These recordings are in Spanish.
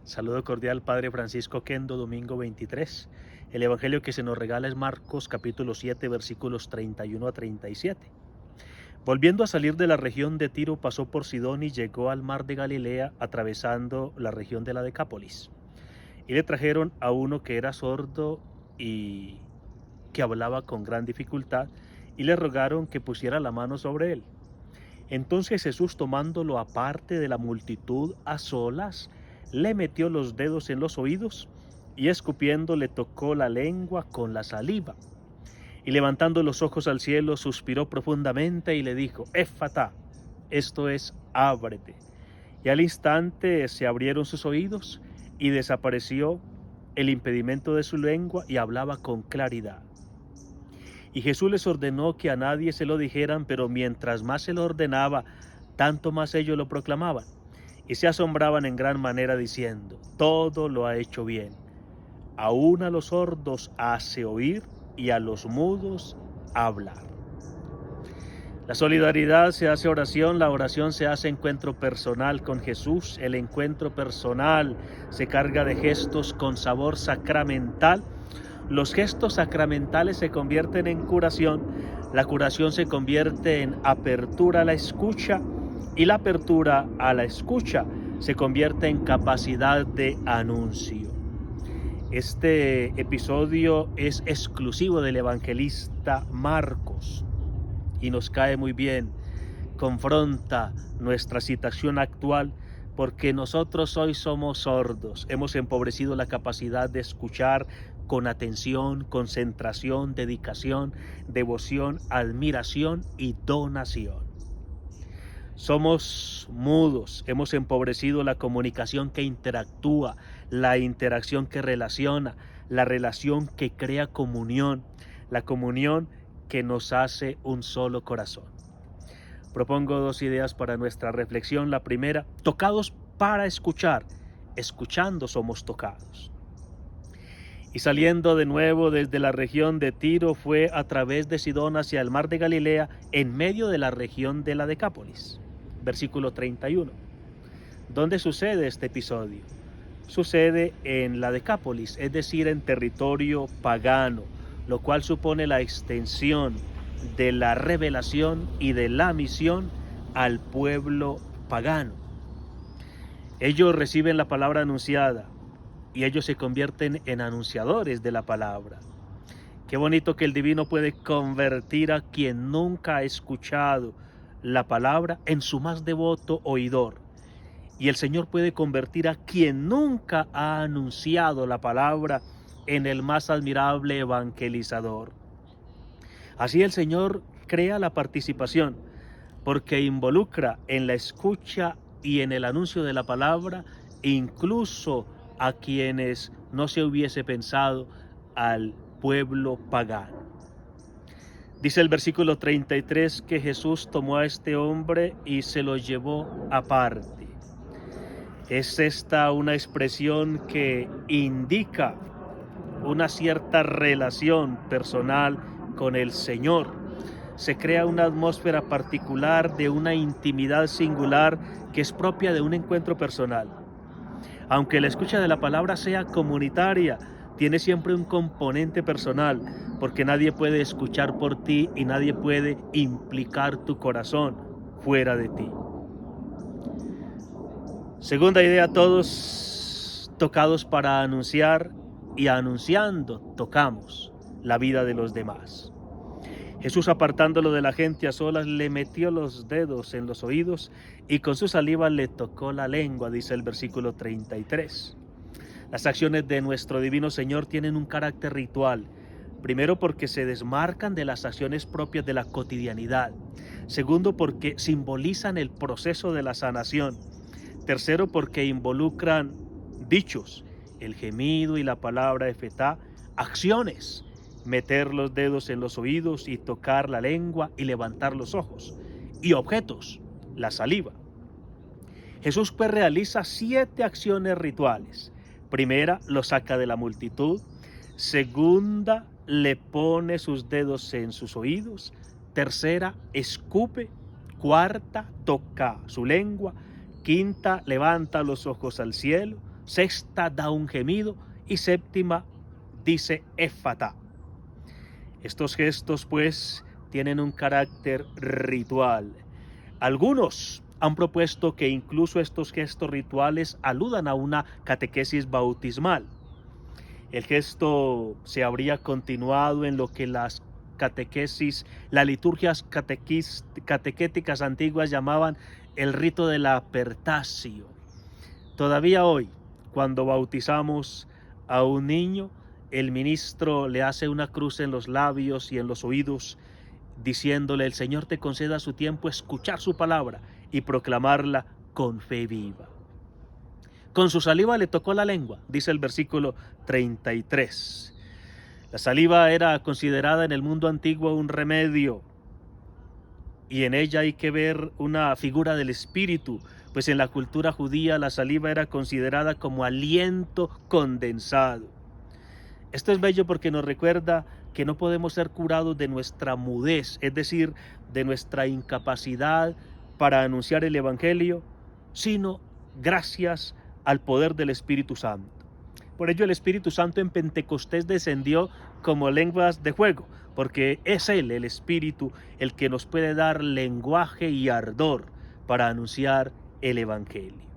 Saludo cordial, Padre Francisco Kendo, domingo 23. El evangelio que se nos regala es Marcos capítulo 7, versículos 31 a 37. Volviendo a salir de la región de Tiro, pasó por Sidón y llegó al mar de Galilea, atravesando la región de la Decápolis. Y le trajeron a uno que era sordo y que hablaba con gran dificultad, y le rogaron que pusiera la mano sobre él. Entonces Jesús, tomándolo aparte de la multitud a solas, le metió los dedos en los oídos y escupiendo le tocó la lengua con la saliva. Y levantando los ojos al cielo, suspiró profundamente y le dijo: Éfata, esto es, ábrete. Y al instante se abrieron sus oídos y desapareció el impedimento de su lengua y hablaba con claridad. Y Jesús les ordenó que a nadie se lo dijeran, pero mientras más se lo ordenaba, tanto más ellos lo proclamaban. Y se asombraban en gran manera diciendo: todo lo ha hecho bien. Aún a los sordos hace oír y a los mudos hablar. La solidaridad se hace oración, la oración se hace encuentro personal con Jesús, el encuentro personal se carga de gestos con sabor sacramental. Los gestos sacramentales se convierten en curación, la curación se convierte en apertura a la escucha y la apertura a la escucha se convierte en capacidad de anuncio. Este episodio es exclusivo del evangelista Marcos y nos cae muy bien, confronta nuestra situación actual porque nosotros hoy somos sordos, hemos empobrecido la capacidad de escuchar con atención, concentración, dedicación, devoción, admiración y donación. Somos mudos, hemos empobrecido la comunicación que interactúa, la interacción que relaciona, la relación que crea comunión, la comunión que nos hace un solo corazón. Propongo dos ideas para nuestra reflexión. La primera: tocados para escuchar, escuchando somos tocados. Y saliendo de nuevo desde la región de Tiro, fue a través de Sidón hacia el mar de Galilea, en medio de la región de la Decápolis. Versículo 31. ¿Dónde sucede este episodio? Sucede en la Decápolis, es decir, en territorio pagano, lo cual supone la extensión de la revelación y de la misión al pueblo pagano. Ellos reciben la palabra anunciada y ellos se convierten en anunciadores de la palabra. Qué bonito que el divino puede convertir a quien nunca ha escuchado la palabra en su más devoto oidor. Y el Señor puede convertir a quien nunca ha anunciado la palabra en el más admirable evangelizador. Así el Señor crea la participación, porque involucra en la escucha y en el anuncio de la palabra, incluso a quienes no se hubiese pensado, al pueblo pagano. Dice el versículo 33 que Jesús tomó a este hombre y se lo llevó aparte. Es esta una expresión que indica una cierta relación personal con el Señor. Se crea una atmósfera particular de una intimidad singular que es propia de un encuentro personal. Aunque la escucha de la palabra sea comunitaria, tiene siempre un componente personal, porque nadie puede escuchar por ti y nadie puede implicar tu corazón fuera de ti. Segunda idea: todos tocados para anunciar, y anunciando tocamos la vida de los demás. Jesús, apartándolo de la gente a solas, le metió los dedos en los oídos y con su saliva le tocó la lengua, dice el versículo 33. Las acciones de nuestro divino Señor tienen un carácter ritual. Primero, porque se desmarcan de las acciones propias de la cotidianidad. Segundo, porque simbolizan el proceso de la sanación. Tercero, porque involucran dichos, el gemido y la palabra efetá, acciones, meter los dedos en los oídos y tocar la lengua y levantar los ojos, y objetos, la saliva. Jesús pues realiza 7 acciones rituales. Primera, lo saca de la multitud. Segunda, le pone sus dedos en sus oídos. Tercera, escupe. Cuarta, toca su lengua. Quinta, levanta los ojos al cielo. sexta da un gemido y séptima dice Éfata. Estos gestos pues tienen un carácter ritual. Algunos han propuesto que incluso estos gestos rituales aludan a una catequesis bautismal. El gesto se habría continuado en lo que las liturgias catequéticas antiguas llamaban el rito de la apertatio. Todavía hoy, cuando bautizamos a un niño, el ministro le hace una cruz en los labios y en los oídos, diciéndole: el Señor te conceda a su tiempo escuchar su palabra y proclamarla con fe viva. Con su saliva le tocó la lengua, dice el versículo 33. La saliva era considerada en el mundo antiguo un remedio, y en ella hay que ver una figura del espíritu, pues en la cultura judía la saliva era considerada como aliento condensado. Esto es bello porque nos recuerda que no podemos ser curados de nuestra mudez, es decir, de nuestra incapacidad para anunciar el Evangelio, sino gracias al poder del Espíritu Santo. Por ello el Espíritu Santo en Pentecostés descendió como lenguas de fuego, porque es Él, el Espíritu, el que nos puede dar lenguaje y ardor para anunciar el Evangelio.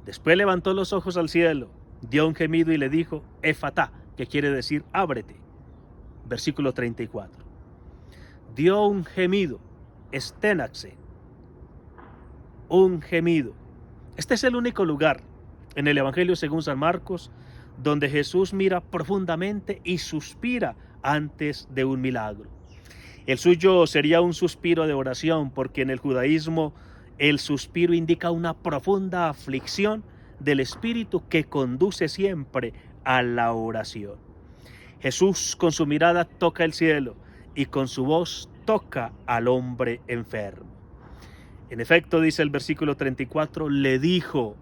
Después levantó los ojos al cielo, dio un gemido y le dijo Éfata, que quiere decir ábrete. Versículo 34. Dio un gemido, esténaxe, un gemido. Este es el único lugar en el Evangelio según San Marcos donde Jesús mira profundamente y suspira antes de un milagro. El suyo sería un suspiro de oración, porque en el judaísmo el suspiro indica una profunda aflicción del espíritu que conduce siempre a la oración. Jesús con su mirada toca el cielo y con su voz toca al hombre enfermo. En efecto, dice el versículo 34, le dijo.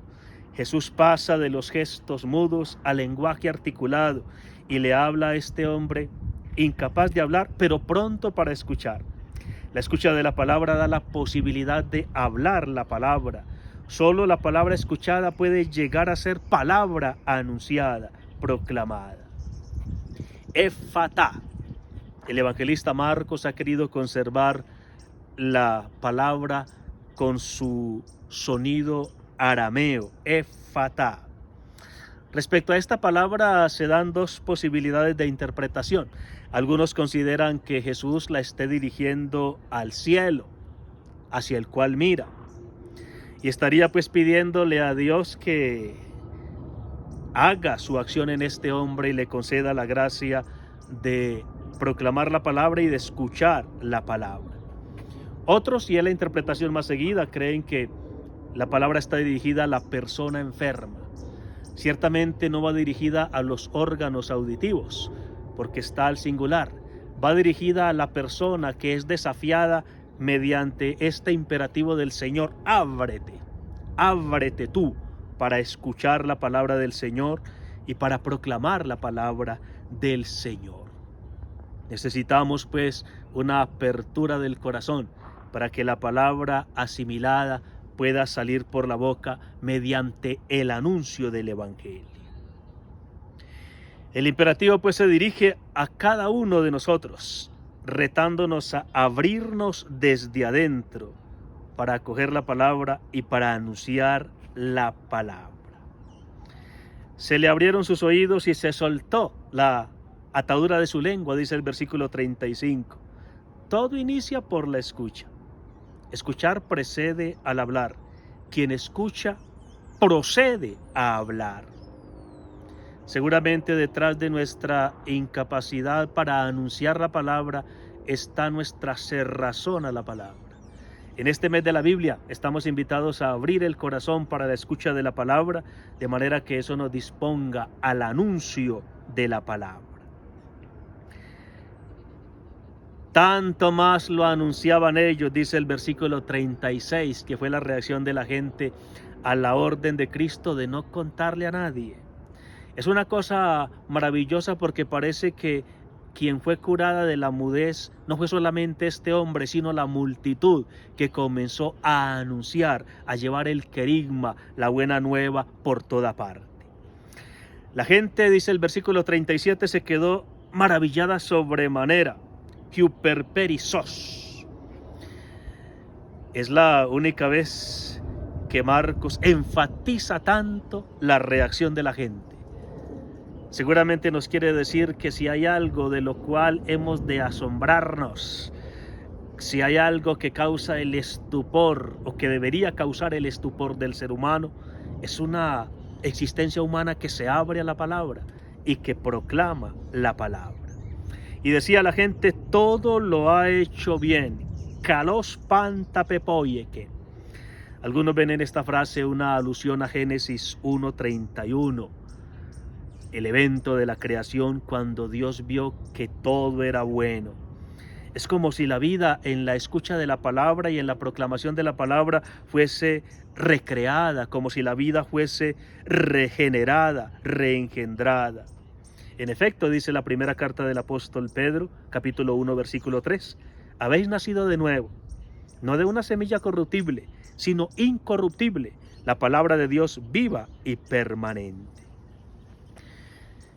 Jesús pasa de los gestos mudos al lenguaje articulado y le habla a este hombre incapaz de hablar, pero pronto para escuchar. La escucha de la palabra da la posibilidad de hablar la palabra. Solo la palabra escuchada puede llegar a ser palabra anunciada, proclamada. Éfata. El evangelista Marcos ha querido conservar la palabra con su sonido arameo, Éfata. Respecto a esta palabra se dan dos posibilidades de interpretación. Algunos consideran que Jesús la esté dirigiendo al cielo, hacia el cual mira, y estaría pues pidiéndole a Dios que haga su acción en este hombre y le conceda la gracia de proclamar la palabra y de escuchar la palabra. Otros, y es la interpretación más seguida, creen que la palabra está dirigida a la persona enferma. Ciertamente no va dirigida a los órganos auditivos, porque está al singular. Va dirigida a la persona que es desafiada mediante este imperativo del Señor: ábrete, ábrete tú para escuchar la palabra del Señor y para proclamar la palabra del Señor. Necesitamos pues una apertura del corazón para que la palabra asimilada pueda salir por la boca mediante el anuncio del Evangelio. El imperativo pues se dirige a cada uno de nosotros, retándonos a abrirnos desde adentro para acoger la palabra y para anunciar la palabra. Se le abrieron sus oídos y se soltó la atadura de su lengua, dice el versículo 35. Todo inicia por la escucha. Escuchar precede al hablar. Quien escucha procede a hablar. Seguramente detrás de nuestra incapacidad para anunciar la palabra está nuestra cerrazón a la palabra. En este mes de la Biblia estamos invitados a abrir el corazón para la escucha de la palabra, de manera que eso nos disponga al anuncio de la palabra. Tanto más lo anunciaban ellos, dice el versículo 36, que fue la reacción de la gente a la orden de Cristo de no contarle a nadie. Es una cosa maravillosa porque parece que quien fue curada de la mudez no fue solamente este hombre, sino la multitud que comenzó a anunciar, a llevar el querigma, la buena nueva por toda parte. La gente, dice el versículo 37, se quedó maravillada sobremanera. Hyperperizos. Es la única vez que Marcos enfatiza tanto la reacción de la gente. Seguramente nos quiere decir que si hay algo de lo cual hemos de asombrarnos, si hay algo que causa el estupor o que debería causar el estupor del ser humano, es una existencia humana que se abre a la palabra y que proclama la palabra. Y decía la gente, todo lo ha hecho bien. Kalos panta pepoyeke. Algunos ven en esta frase una alusión a Génesis 1:31, el evento de la creación cuando Dios vio que todo era bueno. Es como si la vida en la escucha de la palabra y en la proclamación de la palabra fuese recreada, como si la vida fuese regenerada, reengendrada. En efecto, dice la primera carta del apóstol Pedro, capítulo 1, versículo 3, habéis nacido de nuevo, no de una semilla corruptible, sino incorruptible, la palabra de Dios viva y permanente.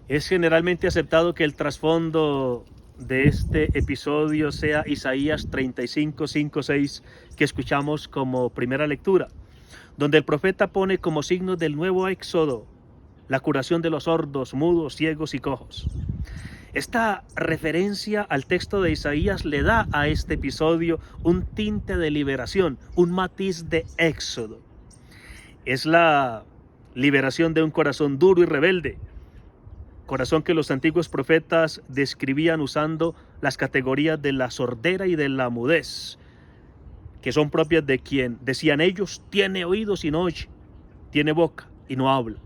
Es generalmente aceptado que el trasfondo de este episodio sea Isaías 35, 5, 6, que escuchamos como primera lectura, donde el profeta pone como signo del nuevo éxodo la curación de los sordos, mudos, ciegos y cojos. Esta referencia al texto de Isaías le da a este episodio un tinte de liberación, un matiz de éxodo. Es la liberación de un corazón duro y rebelde, corazón que los antiguos profetas describían usando las categorías de la sordera y de la mudez, que son propias de quien, decían ellos, tiene oídos y no oye, tiene boca y no habla.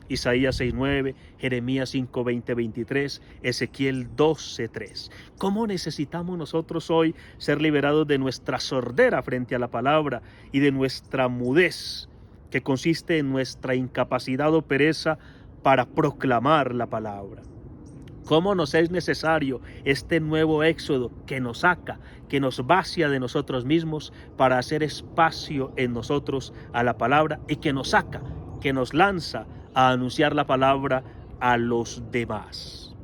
Isaías 6:9, Jeremías 5:20, 23, Ezequiel 12:3. ¿Cómo necesitamos nosotros hoy ser liberados de nuestra sordera frente a la palabra y de nuestra mudez, que consiste en nuestra incapacidad o pereza para proclamar la palabra? ¿Cómo nos es necesario este nuevo éxodo que nos saca, que nos vacía de nosotros mismos para hacer espacio en nosotros a la palabra y que nos saca, que nos lanza a anunciar la palabra a los demás?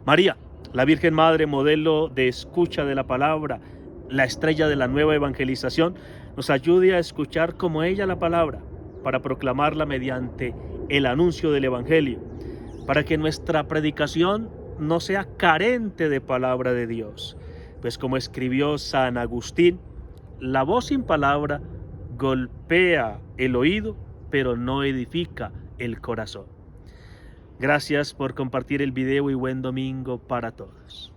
María, la Virgen Madre, modelo de escucha de la palabra, la estrella de la nueva evangelización, nos ayude a escuchar como ella la palabra para proclamarla mediante el anuncio del Evangelio, para que nuestra predicación no sea carente de palabra de Dios, pues como escribió San Agustín, la voz sin palabra golpea el oído, pero no edifica el corazón. Gracias por compartir el video y buen domingo para todos.